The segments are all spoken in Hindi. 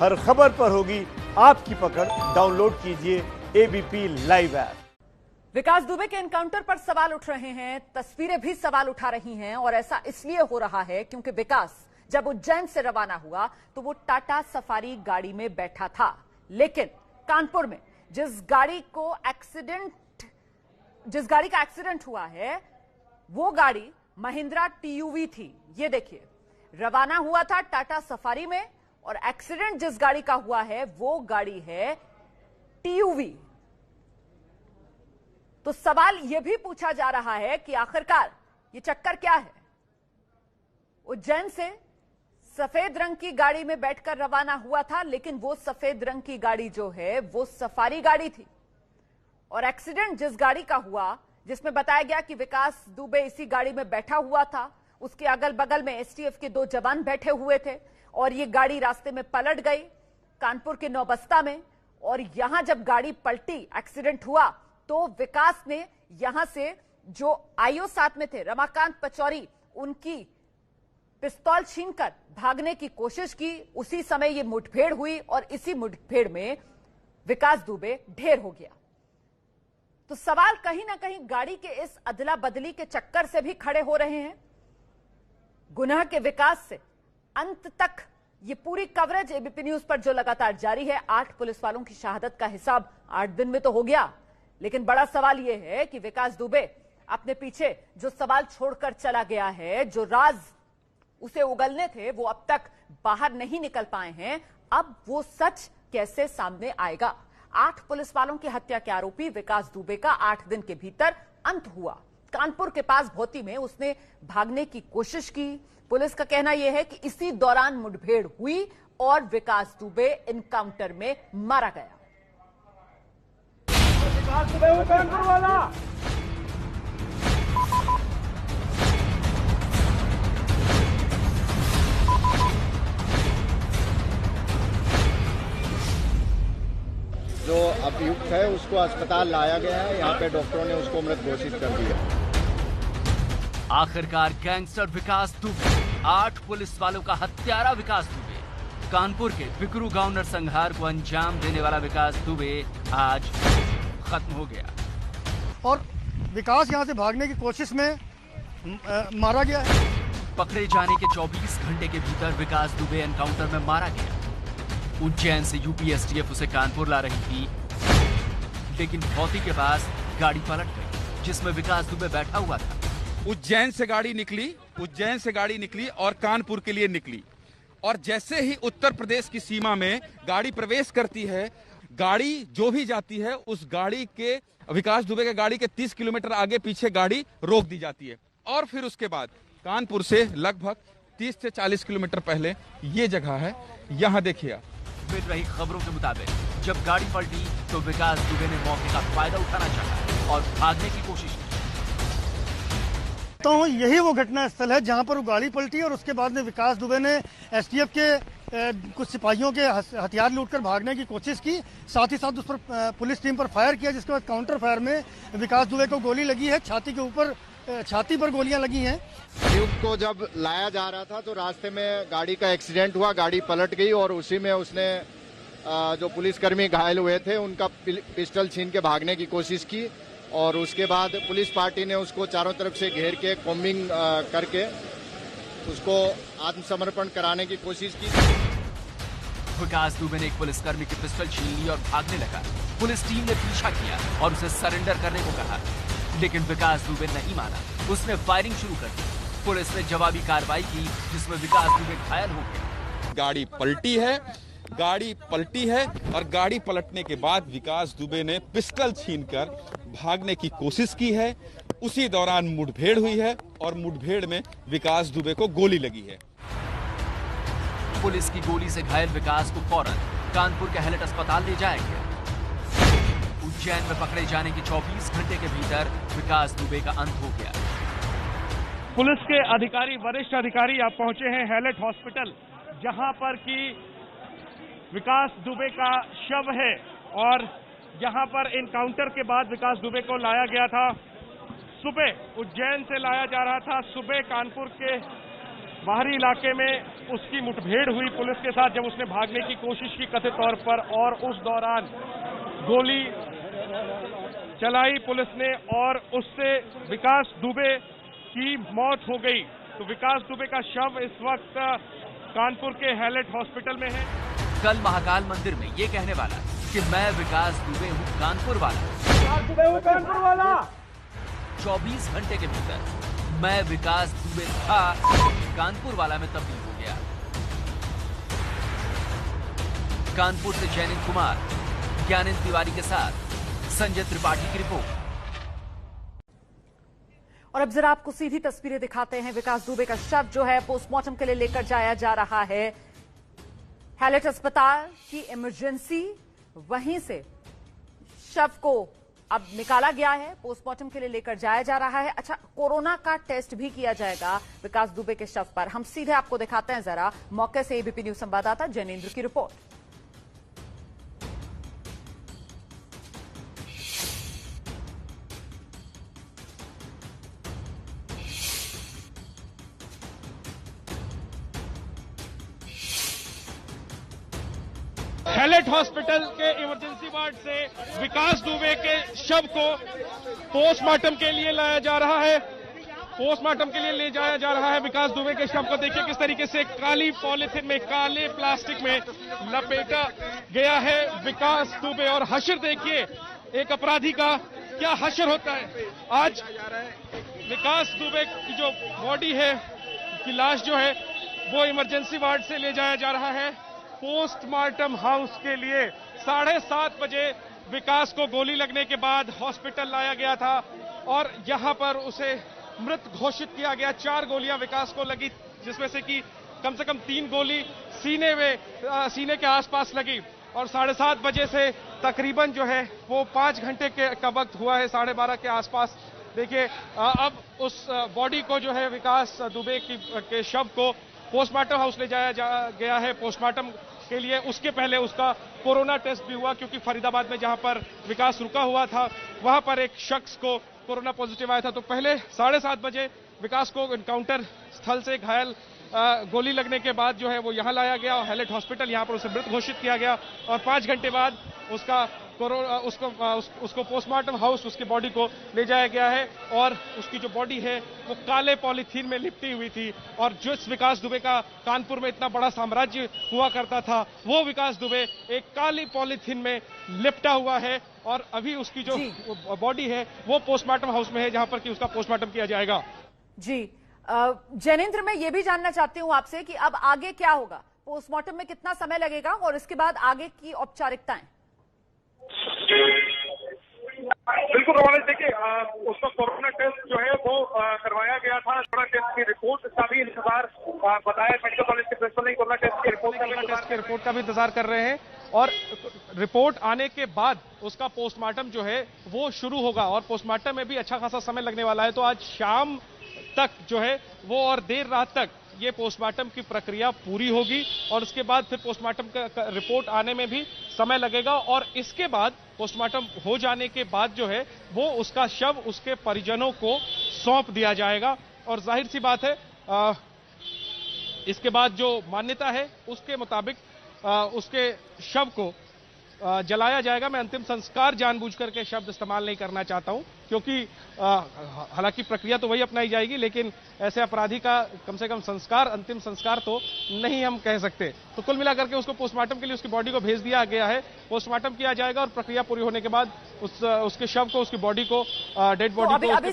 हर खबर पर होगी आपकी पकड़। डाउनलोड कीजिए एबीपी लाइव ऐप। विकास दुबे के एनकाउंटर पर सवाल उठ रहे हैं, तस्वीरें भी सवाल उठा रही हैं और ऐसा इसलिए हो रहा है क्योंकि विकास जब उज्जैन से रवाना हुआ तो वो टाटा सफारी गाड़ी में बैठा था, लेकिन कानपुर में जिस गाड़ी का एक्सीडेंट हुआ है वो गाड़ी महिंद्रा टीयूवी थी। ये देखिए, रवाना हुआ था टाटा सफारी में और एक्सीडेंट जिस गाड़ी का हुआ है वो गाड़ी है टीयूवी। तो सवाल यह भी पूछा जा रहा है कि आखिरकार ये चक्कर क्या है। उज्जैन से सफेद रंग की गाड़ी में बैठकर रवाना हुआ था, लेकिन वो सफेद रंग की गाड़ी जो है वो सफारी गाड़ी थी और एक्सीडेंट जिस गाड़ी का हुआ, जिसमें बताया गया कि विकास दुबे इसी गाड़ी में बैठा हुआ था, उसके अगल बगल में एसटीएफ के 2 जवान बैठे हुए थे और ये गाड़ी रास्ते में पलट गई कानपुर के नौबस्ता में। और यहां जब गाड़ी पलटी, एक्सीडेंट हुआ, तो विकास ने यहां से जो आईओ साथ में थे रमाकांत पचौरी, उनकी पिस्तौल छीनकर भागने की कोशिश की। उसी समय ये मुठभेड़ हुई और इसी मुठभेड़ में विकास दुबे ढेर हो गया। तो सवाल कहीं ना कहीं गाड़ी के इस अदला बदली के चक्कर से भी खड़े हो रहे हैं। गुनाह के विकास से अंत तक ये पूरी कवरेज एबीपी न्यूज पर जो लगातार जारी है। 8 पुलिस वालों की शहादत का हिसाब 8 दिन में तो हो गया, लेकिन बड़ा सवाल यह है कि विकास दुबे अपने पीछे जो सवाल छोड़कर चला गया है, जो राज उसे उगलने थे, वो अब तक बाहर नहीं निकल पाए हैं। अब वो सच कैसे सामने आएगा। 8 पुलिस वालों की हत्या के आरोपी विकास दुबे का 8 दिन के भीतर अंत हुआ। कानपुर के पास भौती में उसने भागने की कोशिश की। पुलिस का कहना यह है कि इसी दौरान मुठभेड़ हुई और विकास दुबे एनकाउंटर में मारा गया। विकास दुबे वो कानपुर वाला। जो अभियुक्त है उसको अस्पताल लाया गया है। यहाँ पे डॉक्टरों ने उसको मृत घोषित कर दिया। आखिरकार गैंगस्टर विकास दुबे, 8 पुलिस वालों का हत्यारा विकास दुबे, कानपुर के बिकरू गांव नरसंहार को अंजाम देने वाला विकास दुबे आज खत्म हो गया और विकास यहां से भागने की कोशिश में मारा गया है। पकड़े जाने के 24 घंटे के भीतर विकास दुबे एनकाउंटर में मारा गया। उज्जैन से यूपी एसटीएफ उसे कानपुर ला रही थी, लेकिन भौती के पास गाड़ी पलट गई जिसमें विकास दुबे बैठा हुआ था। उज्जैन से गाड़ी निकली और कानपुर के लिए निकली और जैसे ही उत्तर प्रदेश की सीमा में गाड़ी प्रवेश करती है, गाड़ी जो भी जाती है उस गाड़ी के विकास दुबे के गाड़ी के 30 किलोमीटर आगे पीछे गाड़ी रोक दी जाती है और फिर उसके बाद कानपुर से लगभग 30 से 40 किलोमीटर पहले ये जगह है। यहाँ देखिए, मिल रही खबरों के मुताबिक जब गाड़ी पलटी तो विकास दुबे ने मौके का फायदा उठाना चाहा और भागने की कोशिश की। तो यही वो घटना स्थल है जहां पर वो गाड़ी पलटी और उसके बाद में विकास दुबे ने एसटीएफ के कुछ सिपाहियों के हथियार लूटकर भागने की कोशिश की। साथ ही साथ उस पर पुलिस टीम पर फायर किया, जिसके बाद काउंटर फायर में विकास दुबे को गोली लगी है। छाती के ऊपर, छाती पर गोलियां लगी हैं। अभियुक्त को जब लाया जा रहा था तो रास्ते में गाड़ी का एक्सीडेंट हुआ, गाड़ी पलट गई और उसी में उसने जो पुलिसकर्मी घायल हुए थे उनका पिस्टल छीन के भागने की कोशिश की और उसके बाद पुलिस पार्टी ने उसको चारों तरफ से घेर के कॉम्बिंग करके उसको आत्मसमर्पण कराने की कोशिश की। विकास दुबे ने एक पुलिसकर्मी की पिस्टल छीन ली और भागने लगा। पुलिस टीम ने पीछा किया और उसे सरेंडर करने को कहा, लेकिन विकास दुबे नहीं माना। उसने फायरिंग शुरू कर दी। पुलिस ने जवाबी कार्रवाई की जिसमें विकास दुबे घायल हो गया। गाड़ी पलटी है और गाड़ी पलटने के बाद विकास दुबे ने पिस्टल छीनकर भागने की कोशिश की है। उसी दौरान मुठभेड़ हुई है और मुठभेड़ में विकास दुबे को गोली लगी है। पुलिस की गोली से घायल विकास को फौरन कानपुर के हैलेट अस्पताल ले जाया गया। उज्जैन में पकड़े जाने के 24 घंटे के भीतर विकास दुबे का अंत हो गया। पुलिस के अधिकारी, वरिष्ठ अधिकारी आप पहुंचे हैं हैलेट हॉस्पिटल, जहां पर कि विकास दुबे का शव है और यहां पर एनकाउंटर के बाद विकास दुबे को लाया गया था। सुबह उज्जैन से लाया जा रहा था, सुबह कानपुर के बाहरी इलाके में उसकी मुठभेड़ हुई पुलिस के साथ, जब उसने भागने की कोशिश की कथित तौर पर, और उस दौरान गोली चलाई पुलिस ने और उससे विकास दुबे की मौत हो गई। तो विकास दुबे का शव इस वक्त कानपुर के हैलेट हॉस्पिटल में है। कल महाकाल मंदिर में ये कहने वाला कि मैं विकास दुबे हूँ कानपुर वाला, 24 घंटे के भीतर मैं विकास दुबे था कानपुर वाला में तब्दील हो गया। कानपुर से जैनिंद्र कुमार, ज्ञानेंद्र तिवारी के साथ संजय त्रिपाठी की रिपोर्ट। और अब जरा आपको सीधी तस्वीरें दिखाते हैं। विकास दुबे का शव जो है पोस्टमार्टम के लिए लेकर जाया जा रहा है हैलेट अस्पताल की इमरजेंसी, वहीं से शव को अब निकाला गया है, पोस्टमार्टम के लिए लेकर जाया जा रहा है। अच्छा, कोरोना का टेस्ट भी किया जाएगा विकास दुबे के शव पर। हम सीधे आपको दिखाते हैं जरा मौके से एबीपी न्यूज संवाददाता जैनेंद्र की रिपोर्ट। हैलेट हॉस्पिटल के इमरजेंसी वार्ड से विकास दुबे के शव को पोस्टमार्टम के लिए लाया जा रहा है। पोस्टमार्टम के लिए ले जाया जा रहा है विकास दुबे के शव को। देखिए किस तरीके से काली पॉलिथीन में, काले प्लास्टिक में लपेटा गया है विकास दुबे। और हश्र देखिए, एक अपराधी का क्या हश्र होता है। आज विकास दुबे की जो बॉडी है, की लाश जो है, वो इमरजेंसी वार्ड से ले जाया जा रहा है पोस्टमार्टम हाउस के लिए। 7:30 बजे विकास को गोली लगने के बाद हॉस्पिटल लाया गया था और यहां पर उसे मृत घोषित किया गया। 4 गोलियां विकास को लगी, जिसमें से कि कम से कम 3 गोली सीने के आसपास लगी। और 7:30 बजे से तकरीबन जो है वो 5 घंटे का वक्त हुआ है, 12:30 के आसपास। देखिए अब उस बॉडी को जो है विकास दुबे के शव को पोस्टमार्टम हाउस ले जाया गया है पोस्टमार्टम के लिए। उसके पहले उसका कोरोना टेस्ट भी हुआ, क्योंकि फरीदाबाद में जहां पर विकास रुका हुआ था वहां पर एक शख्स को कोरोना पॉजिटिव आया था। तो पहले 7:30 बजे विकास को एनकाउंटर स्थल से घायल गोली लगने के बाद जो है वो यहां लाया गया, हैलेट हॉस्पिटल, यहां पर उसे मृत घोषित किया गया। और 5 घंटे बाद उसको पोस्टमार्टम हाउस, उसकी बॉडी को ले जाया गया है। और उसकी जो बॉडी है वो काले पॉलीथीन में लिपटी हुई थी। और जिस विकास दुबे का कानपुर में इतना बड़ा साम्राज्य हुआ करता था, वो विकास दुबे एक काली पॉलीथीन में लिपटा हुआ है। और अभी उसकी जो बॉडी है वो पोस्टमार्टम हाउस में है, जहां पर कि उसका पोस्टमार्टम किया जाएगा। जी जैनेंद्र, मैं ये भी जानना चाहती हूं आपसे कि अब आगे क्या होगा, पोस्टमार्टम में कितना समय लगेगा और इसके बाद आगे की औपचारिकताएं? बिल्कुल रोहन, देखिए उसका कोरोना टेस्ट जो है वो करवाया गया था। कोरोना टेस्ट की रिपोर्ट का भी इंतजार बताया मेडिकल कॉलेज के प्रिंसिपल ने। कोरोना टेस्ट की रिपोर्ट का भी इंतजार कर रहे हैं और रिपोर्ट आने के बाद उसका पोस्टमार्टम जो है वो शुरू होगा। और पोस्टमार्टम में भी अच्छा खासा समय लगने वाला है। तो आज शाम तक जो है वो और देर रात तक ये पोस्टमार्टम की प्रक्रिया पूरी होगी और उसके बाद फिर पोस्टमार्टम का रिपोर्ट आने में भी समय लगेगा। और इसके बाद पोस्टमार्टम हो जाने के बाद जो है वो उसका शव उसके परिजनों को सौंप दिया जाएगा। और जाहिर सी बात है इसके बाद जो मान्यता है उसके मुताबिक उसके शव को जलाया जाएगा। मैं अंतिम संस्कार जानबूझकर के शब्द इस्तेमाल नहीं करना चाहता हूं, क्योंकि हालांकि प्रक्रिया तो वही अपनाई जाएगी, लेकिन ऐसे अपराधी का कम से कम संस्कार, अंतिम संस्कार तो नहीं हम कह सकते। तो कुल मिलाकर के उसको पोस्टमार्टम के लिए उसकी बॉडी को भेज दिया गया है। पोस्टमार्टम किया जाएगा और प्रक्रिया पूरी होने के बाद उसके शव को, उसकी बॉडी को, डेड बॉडी को अभी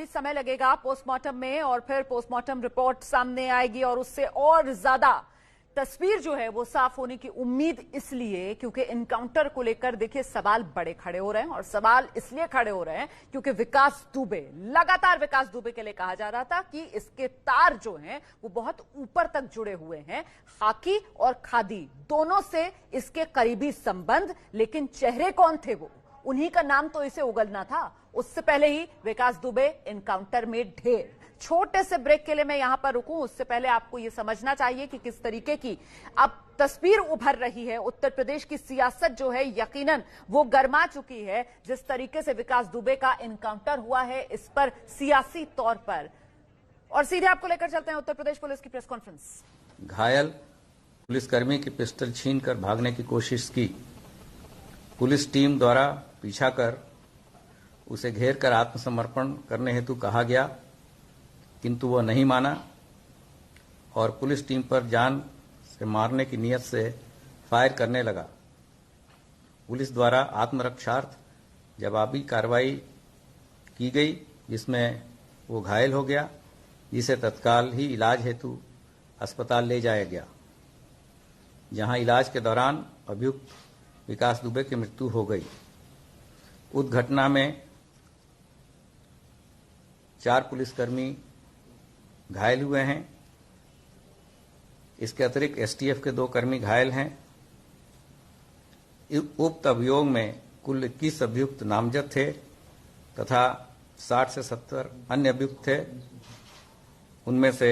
समय लगेगा पोस्टमार्टम में, और फिर पोस्टमार्टम रिपोर्ट सामने आएगी और उससे और ज्यादा तस्वीर जो है वो साफ होने की उम्मीद, इसलिए क्योंकि इनकाउंटर को लेकर देखिए सवाल बड़े खड़े हो रहे हैं। और सवाल इसलिए खड़े हो रहे हैं क्योंकि विकास दुबे, लगातार विकास दुबे के लिए कहा जा रहा था कि इसके तार जो हैं वो बहुत ऊपर तक जुड़े हुए हैं, खाकी और खादी दोनों से इसके करीबी संबंध। लेकिन चेहरे कौन थे वो, उन्हीं का नाम तो इसे उगलना था। उससे पहले ही विकास दुबे इनकाउंटर में ढेर। छोटे से ब्रेक के लिए मैं यहां पर रुकूं, उससे पहले आपको यह समझना चाहिए कि किस तरीके की अब तस्वीर उभर रही है। उत्तर प्रदेश की सियासत जो है यकीनन वो गर्मा चुकी है। जिस तरीके से विकास दुबे का इनकाउंटर हुआ है, इस पर सियासी तौर पर और सीधे आपको लेकर चलते हैं उत्तर प्रदेश पुलिस की प्रेस कॉन्फ्रेंस। घायल पुलिसकर्मी की पिस्टल छीनकर भागने की कोशिश की। पुलिस टीम द्वारा पीछा कर उसे घेर कर आत्मसमर्पण करने हेतु कहा गया, किंतु वह नहीं माना और पुलिस टीम पर जान से मारने की नीयत से फायर करने लगा। पुलिस द्वारा आत्मरक्षार्थ जवाबी कार्रवाई की गई, जिसमें वो घायल हो गया, जिसे तत्काल ही इलाज हेतु अस्पताल ले जाया गया, जहां इलाज के दौरान अभियुक्त विकास दुबे की मृत्यु हो गई। उस घटना में 4 पुलिसकर्मी घायल हुए हैं। इसके अतिरिक्त एसटीएफ के 2 कर्मी घायल हैं। उक्त अभियोग में कुल 21 अभियुक्त नामजद थे तथा 60 से 70 अन्य अभियुक्त थे। उनमें से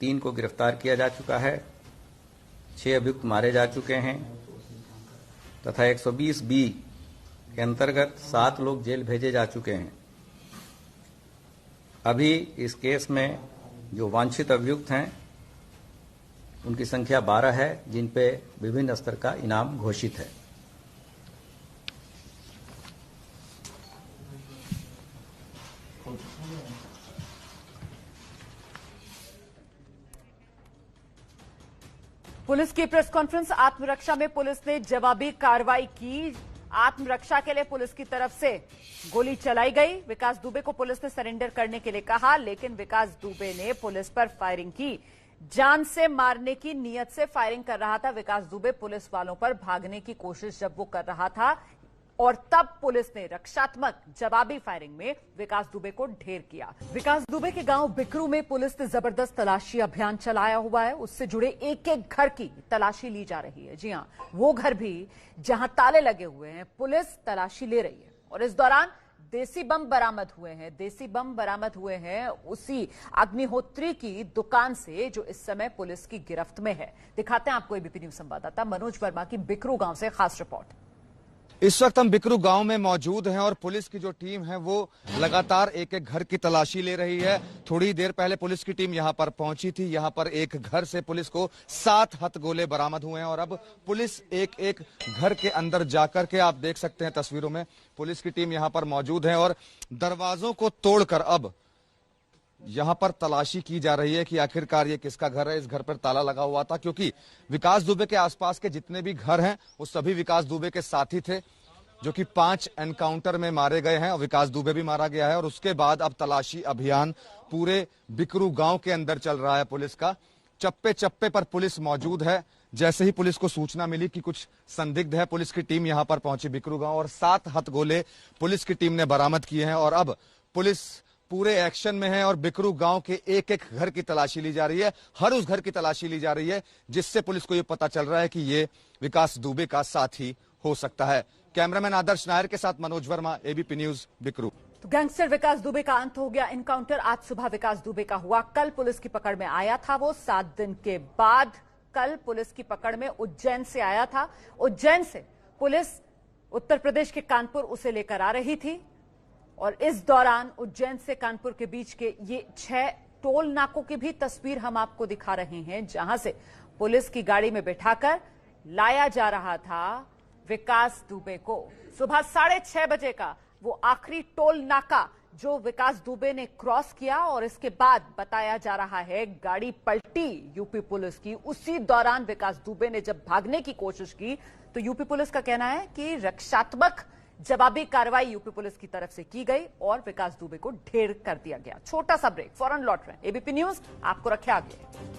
3 को गिरफ्तार किया जा चुका है, 6 अभियुक्त मारे जा चुके हैं तथा 120 बी के अंतर्गत 7 लोग जेल भेजे जा चुके हैं। अभी इस केस में जो वांछित अभियुक्त हैं उनकी संख्या 12 है, जिन पे विभिन्न स्तर का इनाम घोषित है। पुलिस की प्रेस कॉन्फ्रेंस। आत्मरक्षा में पुलिस ने जवाबी कार्रवाई की। आत्मरक्षा के लिए पुलिस की तरफ से गोली चलाई गई। विकास दुबे को पुलिस ने सरेंडर करने के लिए कहा, लेकिन विकास दुबे ने पुलिस पर फायरिंग की। जान से मारने की नीयत से फायरिंग कर रहा था विकास दुबे। पुलिस वालों पर भागने की कोशिश जब वो कर रहा था और तब पुलिस ने रक्षात्मक जवाबी फायरिंग में विकास दुबे को ढेर किया। विकास दुबे के गांव बिकरू में पुलिस ने जबरदस्त तलाशी अभियान चलाया हुआ है। उससे जुड़े एक-एक घर की तलाशी ली जा रही है। जी हां, वो घर भी जहां ताले लगे हुए हैं, पुलिस तलाशी ले रही है। और इस दौरान देसी बम बरामद हुए हैं। देसी बम बरामद हुए हैं उसी अग्निहोत्री की दुकान से जो इस समय पुलिस की गिरफ्त में है। दिखाते हैं आपको एबीपी न्यूज संवाददाता मनोज वर्मा की बिकरू गांव से खास रिपोर्ट। इस वक्त हम बिकरू गांव में मौजूद हैं और पुलिस की जो टीम है वो लगातार एक-एक घर की तलाशी ले रही है। थोड़ी देर पहले पुलिस की टीम यहां पर पहुंची थी। यहां पर एक घर से पुलिस को 7 हथगोले बरामद हुए हैं और अब पुलिस एक-एक घर के अंदर जाकर के, आप देख सकते हैं तस्वीरों में, पुलिस की टीम यहां पर मौजूद है और दरवाजों को तोड़कर अब यहां पर तलाशी की जा रही है कि आखिरकार ये किसका घर है। इस घर पर ताला लगा हुआ था क्योंकि विकास दुबे के आसपास के जितने भी घर हैं वो सभी विकास दुबे के साथी थे, जो कि 5 एनकाउंटर में मारे गए हैं और विकास दुबे भी मारा गया है। और उसके बाद अब तलाशी अभियान पूरे बिकरू गांव के अंदर चल रहा है। पुलिस का चप्पे चप्पे पर पुलिस मौजूद है। जैसे ही पुलिस को सूचना मिली कि कुछ संदिग्ध है, पुलिस की टीम यहां पर पहुंची बिकरू गांव और 7 हथगोले पुलिस की टीम ने बरामद किए हैं। और अब पुलिस पूरे एक्शन में है और बिकरू गांव के एक-एक घर की तलाशी ली जा रही है। हर उस घर की तलाशी ली जा रही है जिससे पुलिस को यह पता चल रहा है कि ये विकास दुबे का साथी हो सकता है। कैमरामैन आदर्श नायर के साथ मनोज वर्मा, एबीपी न्यूज, बिकरू। तो गैंगस्टर विकास दुबे का अंत हो गया। इनकाउंटर आज सुबह विकास दुबे का हुआ। कल पुलिस की पकड़ में आया था वो 7 दिन के बाद। कल पुलिस की पकड़ में उज्जैन से आया था। उज्जैन से पुलिस उत्तर प्रदेश के कानपुर उसे लेकर आ रही थी और इस दौरान उज्जैन से कानपुर के बीच के ये 6 टोल नाकों की भी तस्वीर हम आपको दिखा रहे हैं, जहां से पुलिस की गाड़ी में बैठाकर लाया जा रहा था विकास दुबे को। सुबह 6:30 बजे का वो आखिरी टोल नाका जो विकास दुबे ने क्रॉस किया और इसके बाद बताया जा रहा है गाड़ी पलटी यूपी पुलिस की। उसी दौरान विकास दुबे ने जब भागने की कोशिश की तो यूपी पुलिस का कहना है कि रक्षात्मक जवाबी कार्रवाई यूपी पुलिस की तरफ से की गई और विकास दुबे को ढेर कर दिया गया। छोटा सा ब्रेक, फौरन लौट रहे हैं। एबीपी न्यूज आपको रखे आगे।